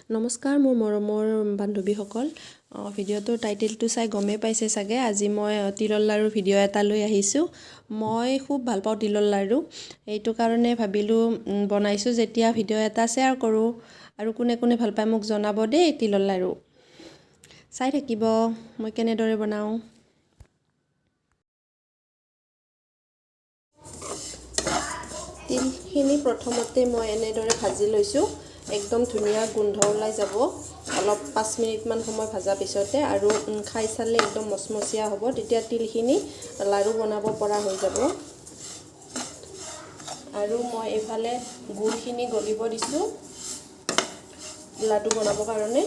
নমস্কাৰ মোৰ মৰমৰ বান্ধৱীসকল ভিডিঅ'টোৰ টাইটেলটো চাই গমেই পাইছে চাগে আজি মই তিলৰ লাড়ুৰ ভিডিঅ' এটা লৈ আহিছোঁ মই খুব ভাল পাওঁ তিলৰ লাড়ু এইটো কাৰণে ভাবিলোঁ বনাইছোঁ যেতিয়া ভিডিঅ' এটা শ্বেয়াৰ কৰোঁ আৰু কোনে কোনে ভাল পায় মোক জনাব দেই তিলৰ লাড়ু চাই থাকিব মই কেনেদৰে বনাওঁ তিলখিনি প্ৰথমতে মই এনেদৰে ভাজি লৈছোঁ একদম ধুনীয়া গোন্ধ ওলাই যাব অলপ 5 মিনিটমান সময় ভাজা পিছতে আৰু খাই চালে একদম মচমচীয়া হ'ব তেতিয়া তিলখিনি লাড়ু বনাব পৰা হৈ যাব আৰু মই এফালে গুড়খিনি গলিব দিছোঁ লাডু বনাবৰ কাৰণে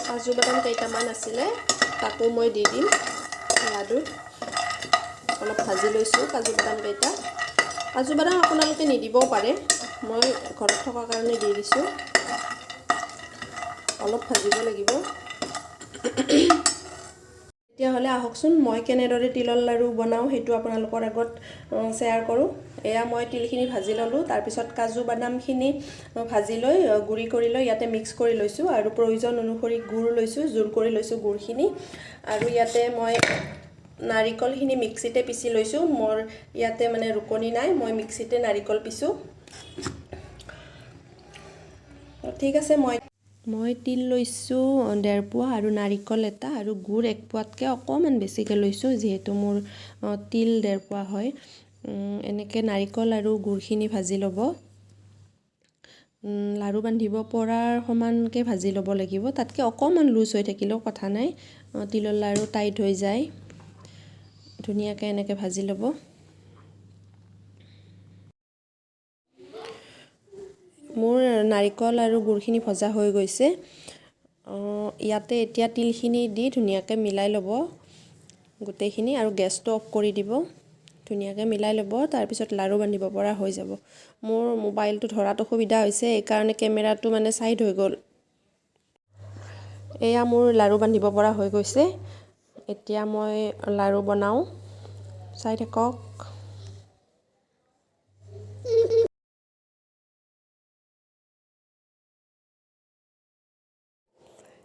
কাজু বাদাম কেইটামান আছিলে তাকো মই দি দিম লাডুত অলপ ভাজি লৈছোঁ কাজু বাদাম কেইটা কাজু বাদাম আপোনালোকে নিদিবও পাৰে মই ঘৰত থকা কাৰণে দি দিছোঁ অলপ ভাজিব লাগিব তেতিয়াহ'লে আহকচোন মই কেনেদৰে তিলৰ লাড়ু বনাওঁ সেইটো আপোনালোকৰ আগত শ্বেয়াৰ কৰোঁ এয়া মই তিলখিনি ভাজি ল'লোঁ তাৰপিছত কাজু বাদামখিনি ভাজি লৈ গুড়ি কৰি লৈ ইয়াতে মিক্স কৰি লৈছোঁ আৰু প্ৰয়োজন অনুসৰি গুড় লৈছোঁ জোল কৰি লৈছোঁ গুড়খিনি আৰু ইয়াতে মই নাৰিকলখিনি মিক্সিতে পিচি লৈছোঁ মোৰ ইয়াতে মানে ৰুকনি নাই মই মিক্সিতে নাৰিকল পিছোঁ ঠিক আছে মই তিল লৈছোঁ 1.5 পোৱা আৰু নাৰিকল এটা আৰু গুড় 1 পোৱাতকৈ অকণমান বেছিকৈ লৈছোঁ যিহেতু মোৰ তিল 1.5 পোৱা হয় এনেকৈ নাৰিকল আৰু গুড়খিনি ভাজি ল'ব লাড়ু বান্ধিব পৰাৰ সমানকৈ ভাজি ল'ব লাগিব তাতকৈ অকণমান লুজ হৈ থাকিলেও কথা নাই তিলৰ লাড়ু টাইট হৈ যায় ধুনীয়াকৈ এনেকৈ ভাজি ল'ব মোৰ নাৰিকল আৰু গুড়খিনি ভজা হৈ গৈছে ইয়াতে এতিয়া তিলখিনি দি ধুনীয়াকৈ মিলাই ল'ব গোটেইখিনি আৰু গেছটো অফ কৰি দিব ধুনীয়াকৈ মিলাই ল'ব তাৰপিছত লাড়ু বান্ধিব পৰা হৈ যাব মোৰ মোবাইলটো ধৰাত অসুবিধা হৈছে এইকাৰণে কেমেৰাটো মানে ছাইড হৈ গ'ল এয়া মোৰ লাড়ু বান্ধিব পৰা হৈ গৈছে এতিয়া মই লাড়ু বনাওঁ চাই থাকক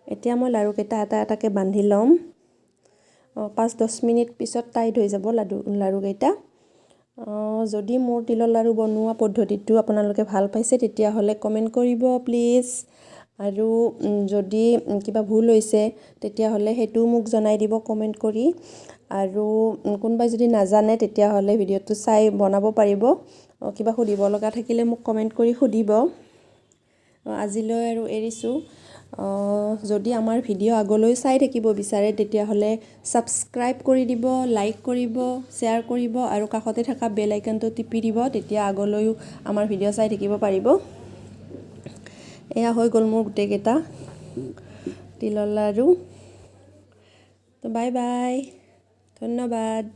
এতিয়া মই লাড়ুকেইটা এটা এটাকৈ বান্ধি ল'ম 5-10 মিনিট পিছত টাইট হৈ যাব লাড়ুকেইটা যদি মোৰ তিলৰ লাড়ু বনোৱা পদ্ধতিটো আপোনালোকে ভাল পাইছে তেতিয়াহ'লে কমেণ্ট কৰিব প্লিজ আৰু যদি কিবা ভুল হৈছে তেতিয়াহ'লে সেইটো মোক জনাই দিব কমেণ্ট কৰি আৰু কোনোবাই যদি নাজানে তেতিয়াহ'লে ভিডিঅ'টো চাই বনাব পাৰিব কিবা সুধিব লগা থাকিলে মোক কমেণ্ট কৰি সুধিব আজিলৈ আৰু এৰিছোঁ যদি আমাৰ ভিডিঅ' আগলৈ চাই থাকিব বিচাৰে তেতিয়াহ'লে ছাবস্ক্ৰাইব কৰি দিব লাইক কৰিব শ্বেয়াৰ কৰিব আৰু কাষতে থকা বেল আইকনটো টিপি দিব তেতিয়া আগলৈও আমাৰ ভিডিঅ' চাই থাকিব পাৰিব এয়া হৈ গ'ল মোৰ গোটেইকেইটা তিলৰ লাড়ু তো বাই বাই ধন্যবাদ